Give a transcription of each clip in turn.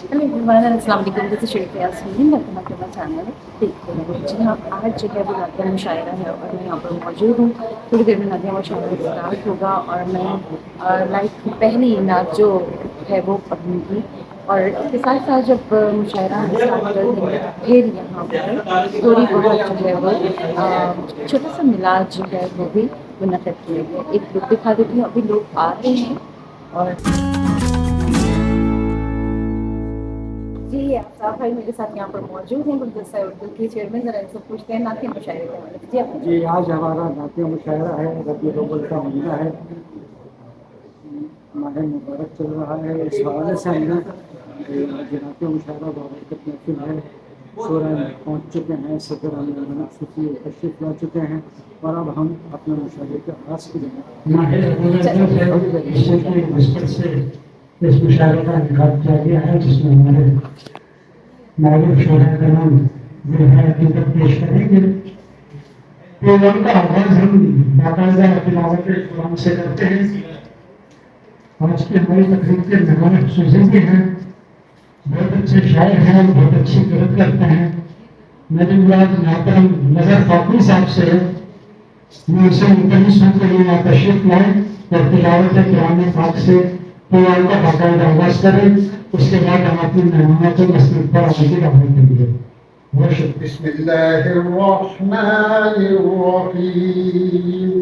Hello everyone, अस्सलाम वालेकुम। This is Shilpa Yasmin, welcome to my channel. देखते हैं जी हाँ, आज जो है वो नातिया मुशायरा है और मैं यहाँ पर मौजूद हूँ। थोड़ी देर में नातिया मुशायरा स्टार्ट होगा और मैं लाइक पहली नात जो है वो पढ़ूँगी और इसके साथ साथ जब मुशायरा स्टार्ट कर देंगे तो फिर यहाँ पर थोड़ी बहुत जो है वो छोटा सा मिलाद जो है वो भी मुनक़िद किए गए। एक लुक दिखा देती हूँ, अभी लोग आ रहे हैं। और जी, आफ्ताब भाई मेरे साथ यहाँ पर मौजूद हैं, गुलदस्ता उर्दू के चेयरमैन। ज़रा इनसे पूछते हैं नातिया मुशायरे के हवाले से। जी आप जी, आज हमारा नातिया मुशायरा है। रबीउल अव्वल का महीना है, माह मुबारक चल रहा है। इस हवाले से हमने आज नातिया मुशायरा बाबरकत महफिल है, शोरा में पहुँच चुके हैं। सदर अली सूफी तशरीफ ला चुके हैं और अब हम अपने मुशायरे के आगाज़ से इस मुशायरे का इंतखाब किया गया है, जिसमें हमारे मारूफ शोरा कराम जो है हकीकत पेश करेंगे। प्रोग्राम का आगाज हम बाकायदा तिलावत कुरान से करते हैं। आज की हमारी तकरीब के मेहमान खुसूसी भी हैं, बहुत अच्छे शायर हैं, बहुत अच्छी क़िरात करते हैं। मेरी मुराद मोहतरम नज़र फातमी साहब से है। मैं उनसे मुंतज़िर हूं कि वो यहाँ तशरीफ लाएं और तिलावत कुरान पाक से प्रोग्राम का बाकायदा आगाज करें। उसके बाद हम अपने मेहमानों को मस्जिद पर आने की दावत देंगे। बहुत शुक्रिया। बिस्मिल्लाहिर्रहमानिर्रहीम।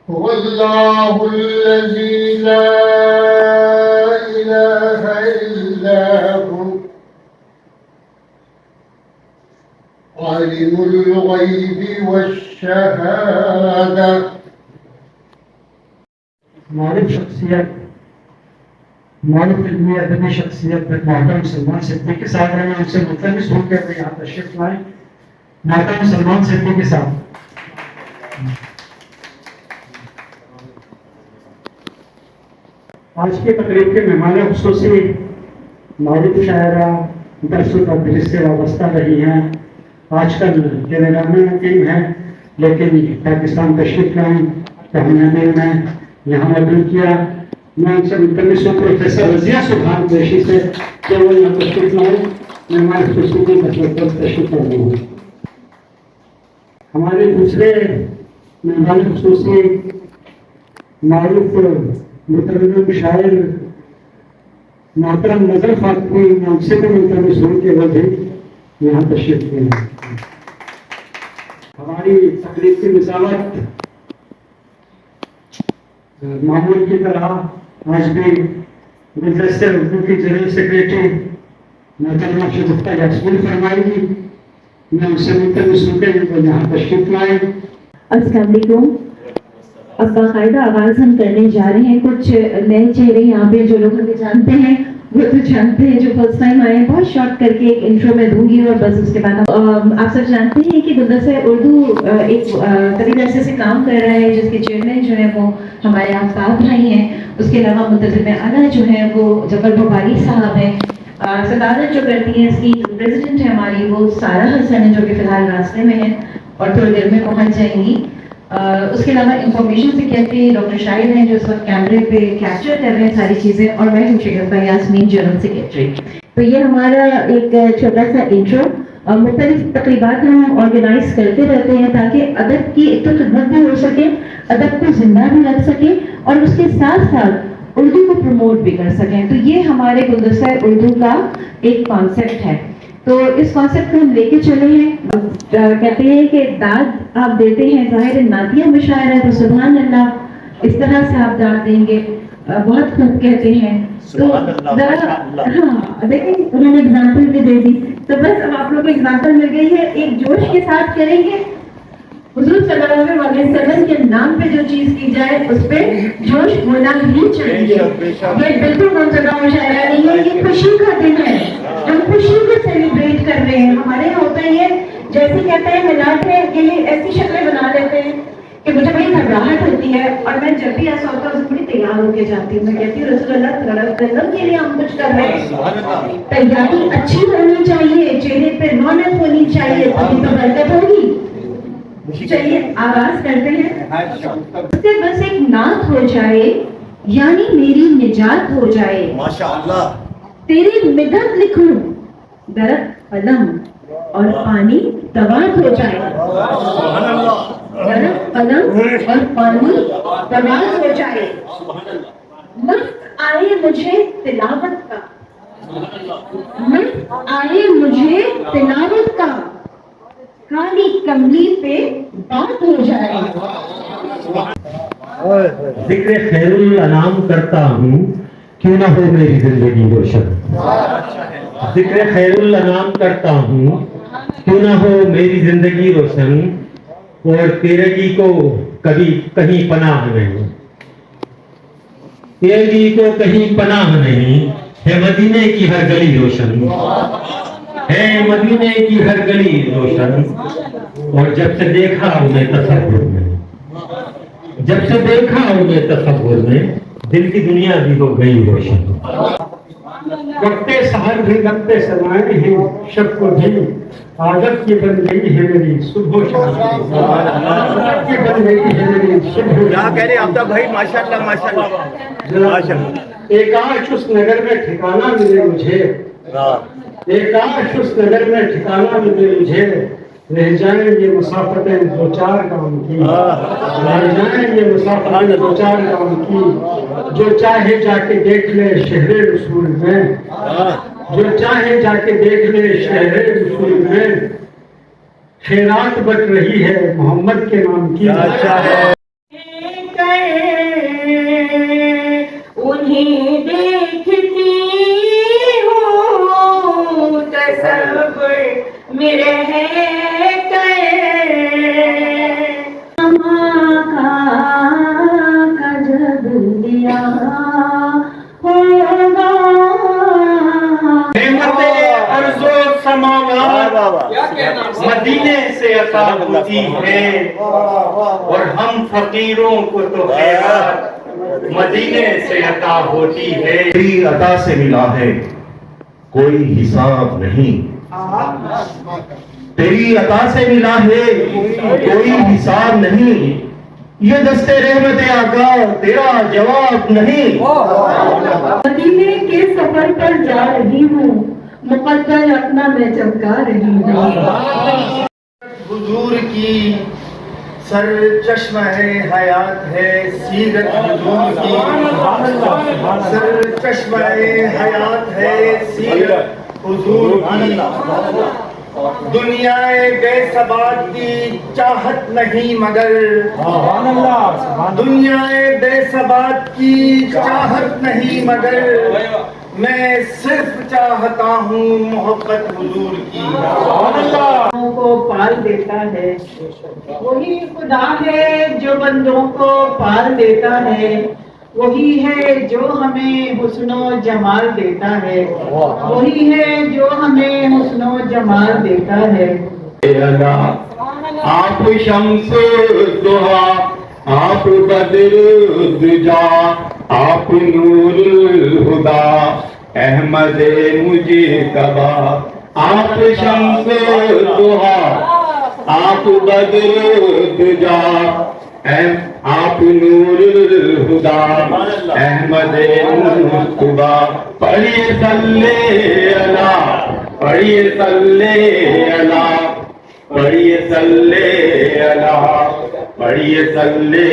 हुवल्लाहुल्लज़ी ला इलाहा इल्ला हु आलिमुल गैबि वश्शहादा। मारूफ शख्सियत, मारूफ इल्मी अदबी शख्सियत मोहतरम सलमान सिद्दीकी साहब हैं। मैं उनसे मुल्तमिस हूँ कि वे यहाँ तशरीफ लाएं। मोहतरम सलमान सिद्दीकी साहब। आज की तकरीब के मेहमान खुसूसी मारूफ शायरा दरस से वाबस्ता रही हैं। आजकल के निगरानी टीम है, लेकिन पाकिस्तान तशरीफ लाई तो हमने में यहाँ मौजूद किया। मैं उनसे मुल्तमिस हूँ प्रोफेसर रजिया सुभान पेशी से कि वो यहाँ तशरीफ लाए। मेहमान खुसूसी की तशरीफ लाई हूँ। हमारे दूसरे मेहमान खुसूसी मारूफ मुतरन्निम शायर मोहतरम नज़र फातमी, मैं उनसे भी मुल्तमिस हूँ कि वो भी यहाँ तशरीफ लाए। हमारी तकरीब की मिसालत मामूल की तरह आज भी गुलदस्ते उर्दू की जनरल सेक्रेटरी मोहतरमा शगुफ्ता यास्मीन फरमाएंगी। मैं उनसे मुल्तमिस हूँ कि वो यहाँ तशरीफ लाए। अस्सलाम वालेकुम। अब बाकायदा आगाज हम करने जा रहे हैं। कुछ नए चेहरे यहाँ पे जो लोग हमें जानते हैं वो तो जानते हैं, जो फर्स्ट टाइम आए हैं। बहुत शॉर्ट करके एक इंट्रो में दूंगी और बस उसके बाद आप सब जानते हैं कि गुलदस्ता उर्दू एक करीब ऐसे से काम कर रहा है जिसके चेयरमैन जो है वो हमारे आफ्ताब भाई हैं। उसके अलावा मुंतज़िम आला जो है वो जफर बुखारी साहब हैं। सदारत जो करती है इसकी प्रेसिडेंट है हमारी वो सारा हसन है, जो कि फिलहाल रास्ते में है और थोड़ी देर में पहुंच जाएंगी। उसके अलावा इंफॉर्मेशन सेक्रेटरी डॉक्टर शाहिद हैं, जो इस वक्त कैमरे पे कैप्चर कर रहे हैं सारी चीज़ें, और मैं हूँ शगुफ्ता यास्मीन जनरल सेक्रेटरी। तो ये हमारा एक छोटा सा इंट्रो। मुख्तलिफ तकरीबात हम ऑर्गेनाइज करते रहते हैं ताकि अदब की एक तो खिदमत भी हो सके, अदब को जिंदा भी रख सके और उसके साथ साथ उर्दू को प्रमोट भी कर सकें। तो ये हमारे गुलदस्ता उर्दू का एक कॉन्सेप्ट है। तो इस कॉन्सेप्ट को हम लेके चले हैं। कहते हैं कि दाद आप देते हैं, ज़ाहिर नातिया मुशायरा तो सुभान अल्लाह इस तरह से आप दाद देंगे, बहुत खूब कहते हैं। तो हाँ देखिए, उन्होंने एग्जाम्पल भी दे दी, तो बस अब आप लोगों को एग्जाम्पल मिल गई है। एक जोश के साथ करेंगे। हुजूर सल्लल्लाहु अलैहि वसल्लम के नाम पे जो चीज की जाए उस पे जोश होना ही चाहिए। ये बिल्कुल गमजदा मुशायरा नहीं है, ये खुशी का दिन है। हम खुशी को सेलिब्रेट कर रहे हैं। हमारे यहाँ होता है जैसे कहते हैं मिलाद है, ये ऐसी शक्लें बना लेते हैं कि मुझे बड़ी घबराहट होती है और मैं जब भी ऐसा होता है उससे बड़ी तैयार होकर जाती हूँ। मैं कहती हूँ रसूलुल्लाह सल्लल्लाहु अलैहि वसल्लम के लिए हम कुछ कर रहे हैं। तैयारी अच्छी होनी चाहिए, चेहरे पे रौनक होनी चाहिए, तभी तो बरकत होगी। चलिए आगाज करते हैं। उससे बस एक नात हो जाए یعنی میری نجات ہو جائے، ماشاءاللہ تیری مدد لکھوں، درخت قلم اور پانی دوات ہو جائے، درخت قلم اور پانی دوات ہو جائے، وقت آئے مجھے تلاوت کا، وقت آئے مجھے تلاوت کا، کالی کملی پہ بات ہو جائے۔ ذکر خیر الانام کرتا ہوں کیوں نہ ہو میری زندگی روشن، ذکر خیر الانام کرتا ہوں کیوں نہ ہو میری زندگی روشن، اور تیرگی کو کبھی کہیں پناہ نہیں، تیرگی کو کہیں پناہ نہیں، ہے مدینے کی ہر گلی روشن، ہے مدینے کی ہر گلی روشن، اور جب سے دیکھا انہیں تصور میں، جب سے دیکھا انہیں تصور میں، دل کی دنیا بھی ہو گئی روشن۔ وقت سحر بھی وقت سمائے ہیں شب کو بھی، عادت کی بن گئی ہے میری صبح و شام، عادت کی بن گئی ہے میری صبح و کیا شام۔ کہہ رہے آفتاب بھائی؟ ماشاءاللہ ماشاءاللہ ماشاءاللہ۔ ایک آش اس نگر میں ٹھکانہ ملے مجھے، ایک آش اس نگر میں ٹھکانہ ملے مجھے، رہ جائیں یہ مسافتیں دو چار گام کی، رہ جائیں یہ مسافتیں دو چار گام کی، جو چاہے جا کے دیکھ لے شہر رسول میں، جو چاہے جا کے دیکھ لے شہر رسول میں، خیرات بٹ رہی ہے محمد کے نام کی۔ انہیں دیکھتی ہوں تصور میرے ہے کا جب دیا ہوگا نعمت ارض و سماوات مدینے سے عطا ہوتی ہے، اور ہم فقیروں کو تو خیرات مدینے سے عطا ہوتی ہے۔ تیری عطا سے ملا ہے کوئی حساب نہیں، تیری عطا سے ملا ہے کوئی حساب نہیں، یہ دستے رحمت آقا تیرا جواب نہیں۔ مدینے کے سفر پر جا رہی ہوں، مقدر اپنا میں چمکا رہی ہوں۔ حضور کی سر چشمہ حیات ہے سیرت حضور کی، سر چشمہ حیات ہے سیرت حضور کی، دنیا بے ثبات کی چاہت نہیں مگر، دنیا بے ثبات کی چاہت نہیں مگر، میں صرف چاہتا ہوں محبت حضور کی۔ کو پال دیتا ہے، وہی خدا ہے جو بندوں کو پال دیتا ہے، وہی ہے جو ہمیں حسن و جمال دیتا ہے، وہی ہے جو ہمیں حسن و جمال دیتا ہے۔ آپ شمس ضحیٰ، آپ بدر دجا، آپ نور الہدیٰ، احمد مجتبیٰ، آپ شمس ضحیٰ، آپ بدر دجا، آپ نور الہدیٰ، احمد مجتبیٰ، پڑھیے صلی اللہ، پڑھیے صلی اللہ، پڑھیے صلی اللہ، پڑھیے صلی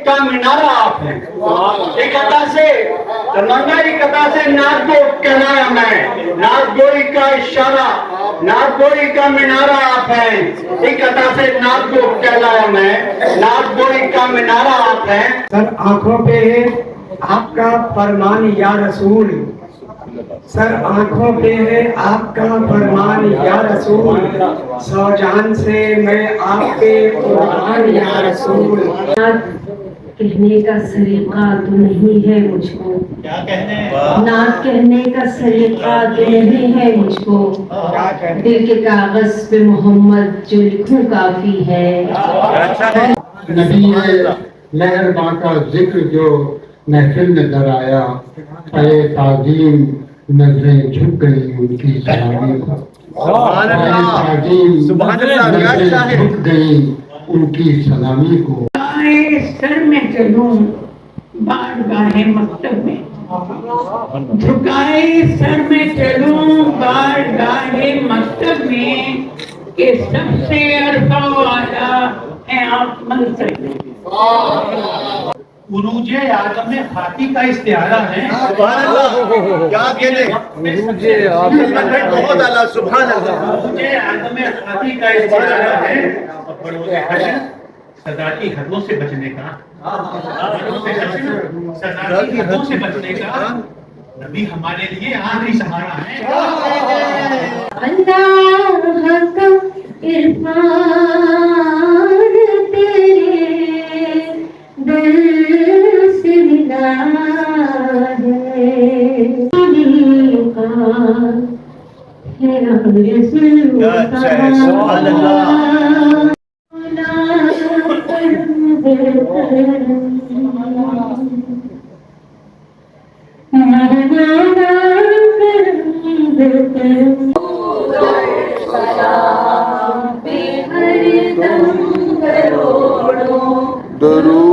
کا مینارہ آپ ہے، ایک عطا سے تمنا، ایک عطا سے نعت کو کہلایا میں، نعت گوئی کا اشارہ، نعت گوئی کا مینارہ آپ ہیں، ایک عطا سے نعت کو کہلایا میں، نعت گوئی کا مینارہ آپ ہیں۔ سر آنکھوں پہ ہے آپ کا فرمان یا رسول، سر آنکھوں پہ ہے آپ کا فرمان یا رسول، سو جان سے میں آپ کے قربان یا رسول۔ کہنے کا سلیقہ تو نہیں ہے مجھ کو، نعت کہنے کا سلیقہ تو نہیں ہے مجھ کو، دل کے کاغذ پہ محمد جو لکھوں کافی ہے۔ نبی مہرباں کا ذکر جو محفل میں در آیا، پے تعظیم نظریں جھک گئی ان کی سلامی کو، پے تعظیم نظریں جھک گئی ان کی سلامی کو۔ سر میں چلوں बारगाहे मकतब में, झुकाए सर में चलूं बारगाहे मकतब में, कि सबसे अरफा वाला है आप मंसब में। उरूजे आदम में खाती का इस्तिहारा है। क्या कहते बहुत आला सुभान अल्लाह। उरूजे आदम में खाती का इस्तिहारा है। बड़ों सजाती हदों से बचने का, सजाती हदों से बचने का नबी हमारे लिए आखिरी सहारा है। अल्लाह का इरफान तेरे दिल से मिला है। सुभान अल्लाह। दरूद